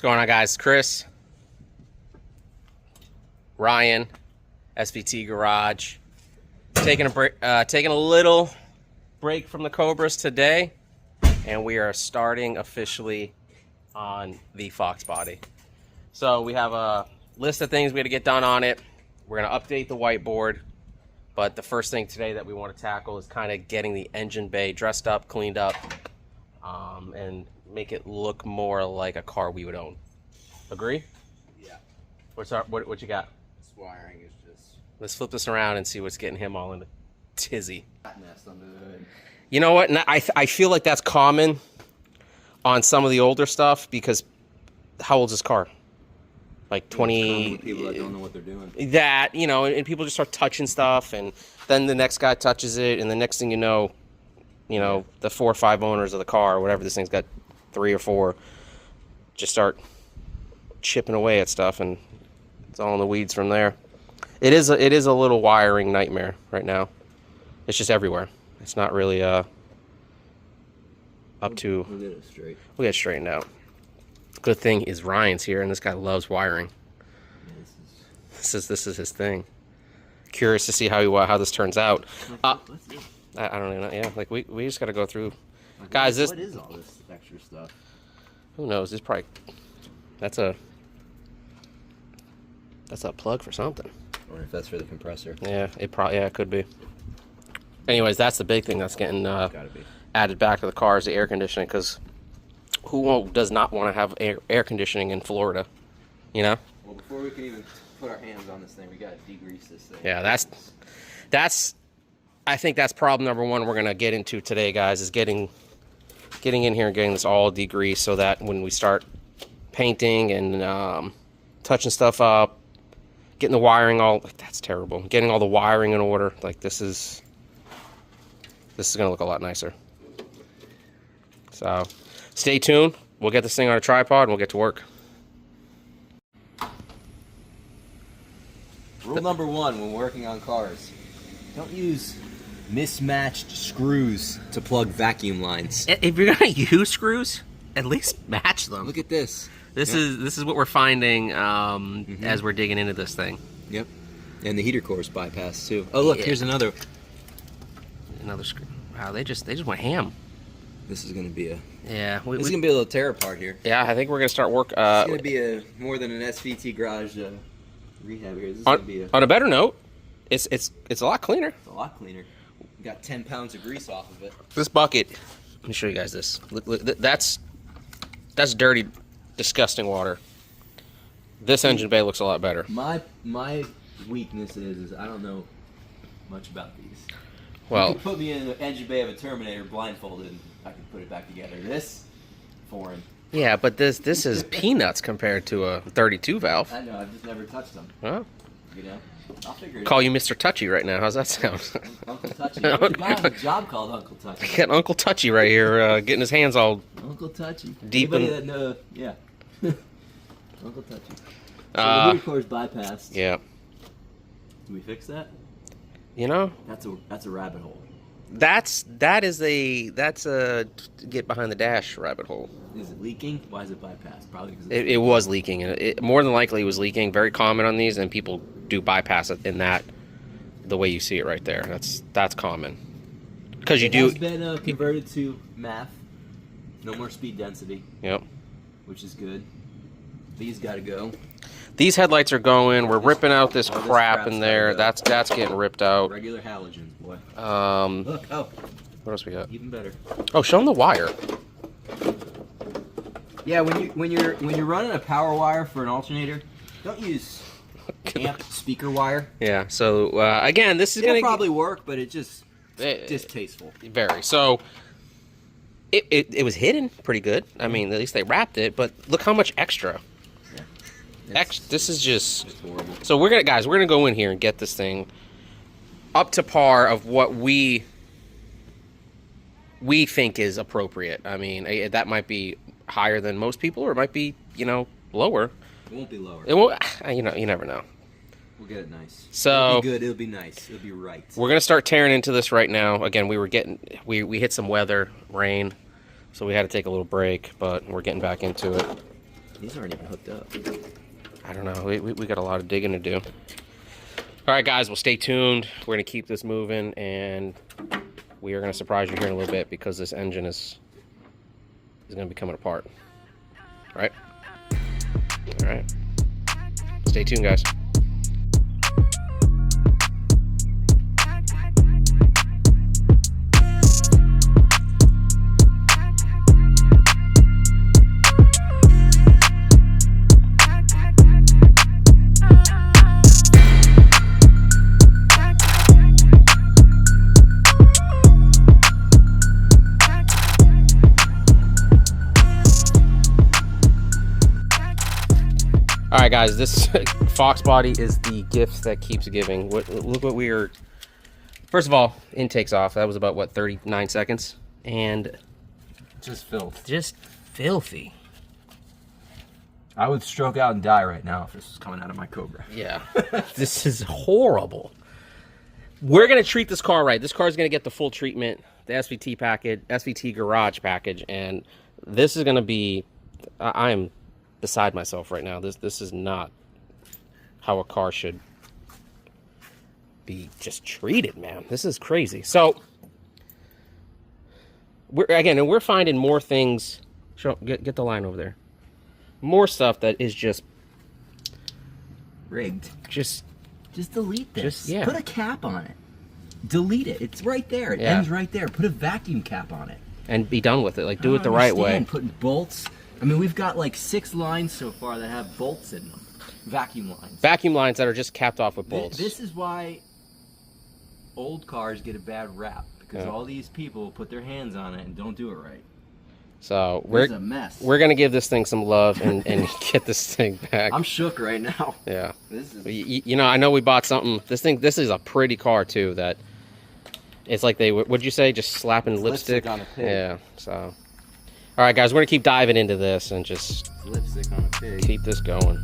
What's going on, guys? Chris, Ryan, SVT Garage, taking a little break from the Cobras today, and we are starting officially on the Fox body. So we have a list of things we got to get done on it. We're going to update the whiteboard, but the first thing today that we want to tackle is kind of getting the engine bay dressed up, cleaned up, and make it look more like a car we would own. Agree? Yeah. What you got? This wiring is just... Let's flip this around and see what's getting him all into tizzy. Nest under the hood. You know what? I feel like that's common on some of the older stuff because how old's this car? Like 20... People that don't know what they're doing. That, you know, and people just start touching stuff, and then the next guy touches it, and the next thing you know, the 4 or 5 owners of the car, or whatever this thing's got, 3 or 4, just start chipping away at stuff, and it's all in the weeds from there. It is a little wiring nightmare right now. It's just everywhere. It's not really up to. We'll get it straight. We'll get it straightened out. Good thing is Ryan's here, and this guy loves wiring. Yeah, This is his thing. Curious to see how this turns out. I don't even know. Yeah, like we just got to go through. Guys, what is all this extra stuff? Who knows? This probably that's a plug for something. I wonder if that's for the compressor. Yeah, it could be. Anyways, that's the big thing that's getting Gotta be. added back to the car is the air conditioning, because who does not want to have air conditioning in Florida? You know? Well, before we can even put our hands on this thing, we gotta degrease this thing. Yeah, that's. I think that's problem number one we're gonna get into today, guys, is getting in here and getting this all degreased so that when we start painting and touching stuff up, getting the wiring all, like, that's terrible. Getting all the wiring in order, like this is gonna look a lot nicer. So stay tuned. We'll get this thing on a tripod and we'll get to work. Rule number 1 when working on cars: don't use mismatched screws to plug vacuum lines. If you're gonna use screws, at least match them. Look at this. This is what we're finding as we're digging into this thing. Yep. And the heater core is bypassed too. Oh look, Yeah. here's another Screw. Wow, they just went ham. This is gonna be a Yeah, this is gonna be a little tear apart here. yeah. I think we're gonna start work. It's gonna be a more than an SVT Garage rehab here. This is gonna be On a better note, it's a lot cleaner. it's a lot cleaner. We got 10 pounds of grease off of it. This bucket. Let me show you guys this. Look, that's dirty, disgusting water. This engine bay looks a lot better. My weakness is I don't know much about these. Well, You could put me in the engine bay of a Terminator blindfolded, and I could put it back together. This, foreign. yeah, but this is peanuts compared to a 32 valve. I know, I've just never touched them. Well, You know, I'll figure it call you Mr. Touchy right now. How's that sound? out. Uncle Touchy. There's a guy on the job called Uncle Touchy. Got Uncle Touchy right here, getting his hands all Uncle Touchy. Deep Anybody in- that knows, yeah. Uncle Touchy. So Uh, the heater core's bypassed. yeah. Do we fix that? You know, That's a rabbit hole. that's a get behind the dash rabbit hole. Is it leaking? Why is it bypassed? Probably because It was leaking, and it more than likely was leaking. Very common on these, and people do bypass it in that the way you see it right there. That's common because you it do. has been converted to math. No more speed density, Yep. which is good. These got to go. These headlights are going. We're ripping out this Oh, this crap crap's in there. gotta That's getting ripped out. Regular halogens, boy. What Look, else we got? even better. Oh, show them the wire. Yeah, when you're running a power wire for an alternator, don't use amp speaker wire. Yeah. So again, this is It'll gonna probably work, but it just Eh, distasteful. very. So it was hidden pretty good. I mean, at least they wrapped it. But look how much extra. This is just horrible. so we're gonna go in here and get this thing up to par of what we think is appropriate. I mean, that might be higher than most people, or it might be lower. It won't be lower. It won't. You never know. We'll get it nice. So It'll be good. It'll be nice. It'll be right. we're gonna start tearing into this right now. Again, we hit some weather, rain, so we had to take a little break, but we're getting back into it. These aren't even hooked up. I don't know. We got a lot of digging to do. All right, guys. Well, stay tuned. We're going to keep this moving, and we are going to surprise you here in a little bit because this engine is going to be coming apart. All right? All right. Stay tuned, guys. All right, guys, this Fox body is the gift that keeps giving. Look what we are. First of all, intake's off. That was about, what, 39 seconds? And Just filth. just filthy. I would stroke out and die right now if this was coming out of my Cobra. Yeah, this is horrible. We're going to treat this car right. This car is going to get the full treatment, the SVT package, SVT Garage package, and this is going to be, I am beside myself right now. This is not how a car should be just treated, man. This is crazy. So we're finding more things. Get the line over there. More stuff that is just Rigged. Just delete this. yeah. Put a cap on it. Delete it. It's right there. It ends right there. Put a vacuum cap on it. And be done with it. Like, do it the right way. Putting bolts. I mean, we've got like 6 lines so far that have bolts in them. Vacuum lines. Vacuum lines that are just capped off with bolts. This is why old cars get a bad rap. Because all these people put their hands on it and don't do it right. So It's a mess. we're gonna give this thing some love and get this thing back. I'm shook right now. Yeah. This is... You know, I know we bought something. This is a pretty car too. That it's like what'd you say? Just slapping lipstick on a pig. Yeah. So, all right, guys, we're gonna keep diving into this and just lipstick on a pig. keep this going.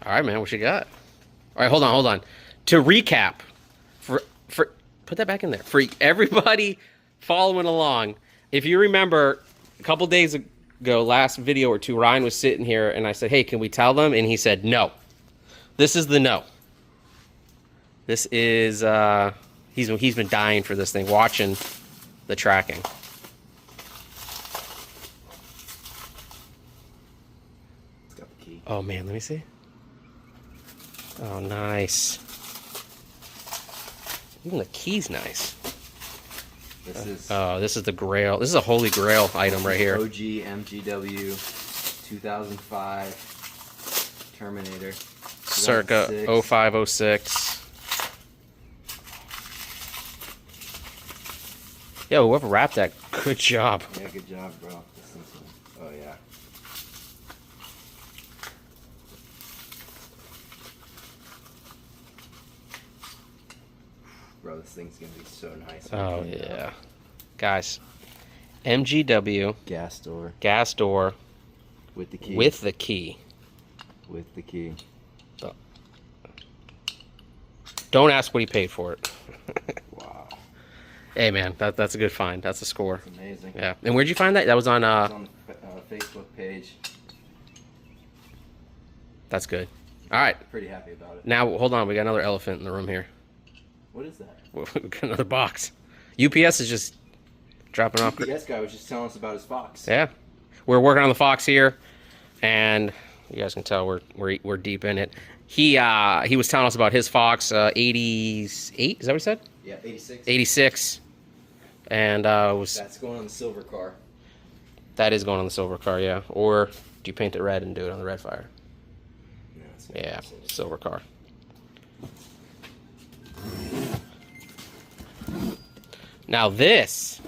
All right, man, what you got? All right, hold on. To recap, for put that back in there. For everybody following along, if you remember, a couple days ago, last video or two, Ryan was sitting here, and I said, hey, can we tell them? And he said, no. This is the no. This is, he's been dying for this thing, watching the tracking. It's got the key. Oh, man, let me see. Oh, nice. Even the key's nice. This is this is the grail. This is a holy grail item right here. OG MGW 2005 Terminator. Circa 2006. 0506. Yo, whoever wrapped that, good job. Yeah, good job, bro. Oh, yeah. Bro, this thing's gonna be so nice. Oh, yeah. Guys, MGW. Gas door. Gas door. With the key. With the key. With the key. Don't ask what he paid for it. Wow. Hey, man, that's a good find. That's a score. That's amazing. Yeah. And where'd you find that? That was on... It was on the Facebook page. That's good. All right. Pretty happy about it. Now, hold on. We got another elephant in the room here. What is that? We got another box. UPS is just dropping off. UPS guy was just telling us about his Fox. Yeah. We're working on the Fox here, and you guys can tell we're deep in it. He was telling us about his Fox 88. Is that what he said? Yeah, 86. 86. And That's going on the silver car. that is going on the silver car, yeah. Or do you paint it red and do it on the red fire? No, it's Yeah, silver car. Now this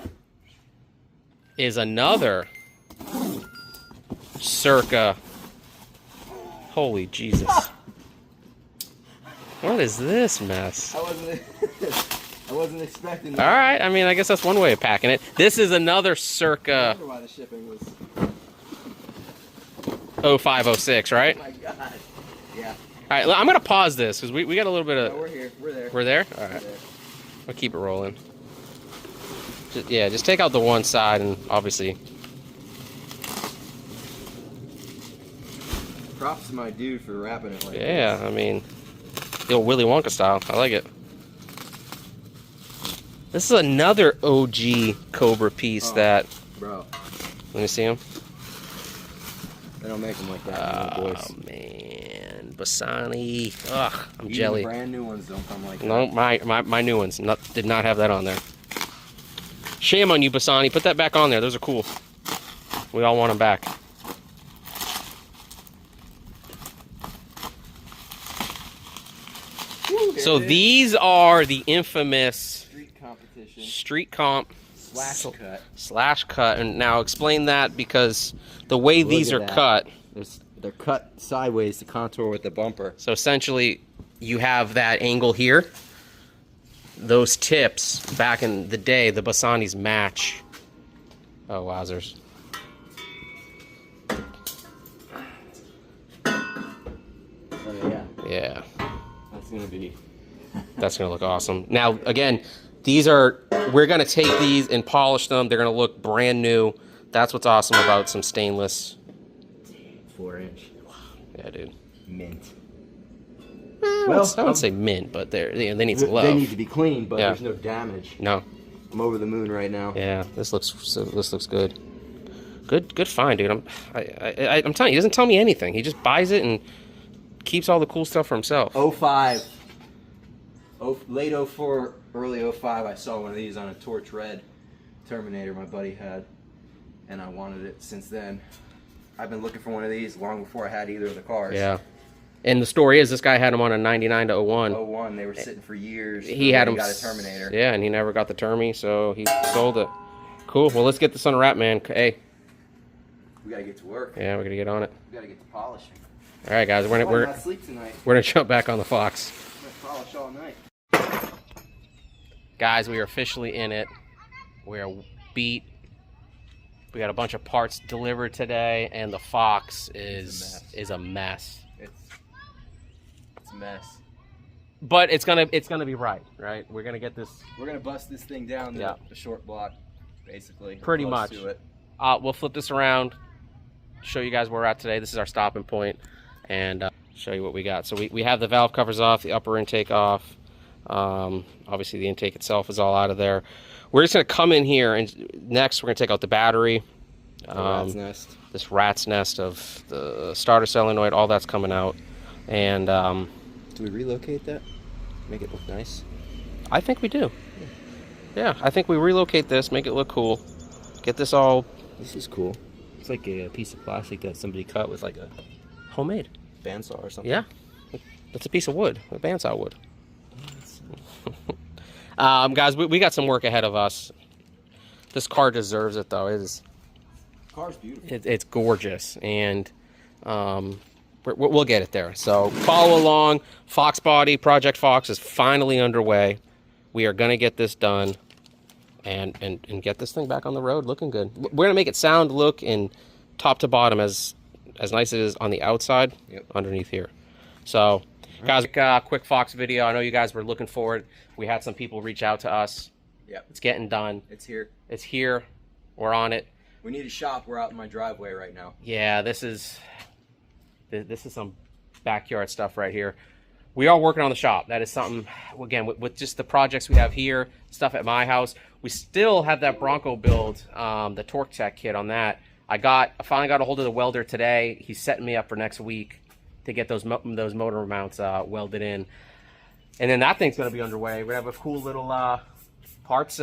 is another circa. Holy Jesus. What is this mess? I wasn't expecting All that. right, I mean, I guess that's one way of packing it. This is another I circa wonder why the shipping was. 0506, right? Oh my God. Yeah. All right, I'm gonna pause this because we got a little bit of. No, we're here. We're there. We're there. All We're right, there. I'll keep it rolling. Just take out the one side and obviously. Props to my dude for wrapping it like this. Yeah, I mean, the old Willy Wonka style. I like it. This is another OG Cobra piece that. Bro, Let me see him. they don't make them like that anymore, boys. Oh man, Bassani. Ugh, I'm Even jelly. the brand new ones don't come like that. No, my new ones did not have that on there. Shame on you, Bassani. Put that back on there. Those are cool. We all want them back. Woo, there So it is. these are the infamous Street competition. street comp Slash cut. And now explain that because the way Look these at are that. cut. They're cut sideways to contour with the bumper. So essentially, you have that angle here. Those tips, back in the day, the Bassanis match. Oh, wowzers. So yeah, Yeah, that's gonna be. that's going to look awesome. Now, again, we're going to take these and polish them. They're going to look brand new. That's what's awesome about some stainless. 4-inch. Yeah, dude. Mint. I wouldn't say mint, but they need some love. They need to be clean, but Yeah. there's no damage. No. I'm over the moon right now. Yeah, this looks good. Good find, dude. I'm telling you, he doesn't tell me anything. He just buys it and keeps all the cool stuff for himself. 05. Late 04, early 05, I saw one of these on a Torch Red Terminator my buddy had, and I wanted it since then. I've been looking for one of these long before I had either of the cars. Yeah. And the story is this guy had him on a 99 to 01. 01, they were sitting for years. He had him. Got a Terminator. Yeah, and he never got the Termy, so he sold it. Cool. Well, let's get this unwrapped, man. Hey. We gotta get to work. Yeah, we're gonna get on it. We gotta get to polishing. All right, guys. We're We're not sleep tonight. gonna jump back on the Fox. I'm gonna polish all night. Guys, we are officially in it. We are beat. We got a bunch of parts delivered today, and the Fox is a mess. It's a mess. But it's gonna be right? We're gonna get this. We're gonna bust this thing down to Yeah. the short block, basically. Pretty Close much. to it. We'll flip this around, show you guys where we're at today. This is our stopping point, and show you what we got. So we have the valve covers off, the upper intake off. Obviously, the intake itself is all out of there. We're just gonna come in here, and next we're gonna take out the battery. Rat's nest. This rat's nest of the starter solenoid, all that's coming out, and Do we relocate that? Make it look nice. I think we do. Yeah, I think we relocate this, make it look cool, get this all. This is cool. It's like a piece of plastic that somebody cut with like a Homemade. bandsaw or something. Yeah, it's a piece of wood, a bandsaw wood. Guys, we got some work ahead of us. This car deserves it, though. Car's beautiful. It's gorgeous, and we'll get it there. So follow along. Fox Body Project Fox is finally underway. We are gonna get this done, and get this thing back on the road, looking good. We're gonna make it sound, look, and top to bottom as nice as it is on the outside. Yep. Underneath here. So, guys, quick Fox video. I know you guys were looking for it. We had some people reach out to us. Yep. It's getting done. It's here. It's here. We're on it. We need a shop. We're out in my driveway right now. Yeah, this is some backyard stuff right here. We are working on the shop. That is something, again, with just the projects we have here, stuff at my house. We still have that Bronco build, the Torque Tech kit on that. I finally got a hold of the welder today. He's setting me up for next week to get those motor mounts welded in. And then that thing's going to be underway. We have a cool little parts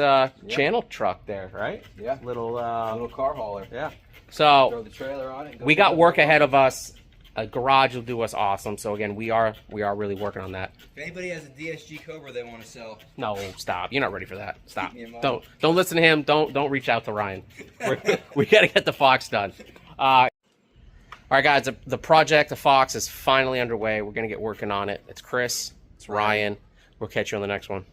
channel truck there, right? Yeah. Little car hauler. yeah. Throw So the trailer on it. we got work ahead of us. A garage will do us awesome. So again, we are really working on that. If anybody has a DSG Cobra they want to sell, No, stop. You're not ready for that. Stop. Keep me in mind. Don't listen to him. Don't reach out to Ryan. We got to get the Fox done. All right, guys. The project, the Fox, is finally underway. We're gonna get working on it. It's Chris. It's Ryan. We'll catch you on the next one.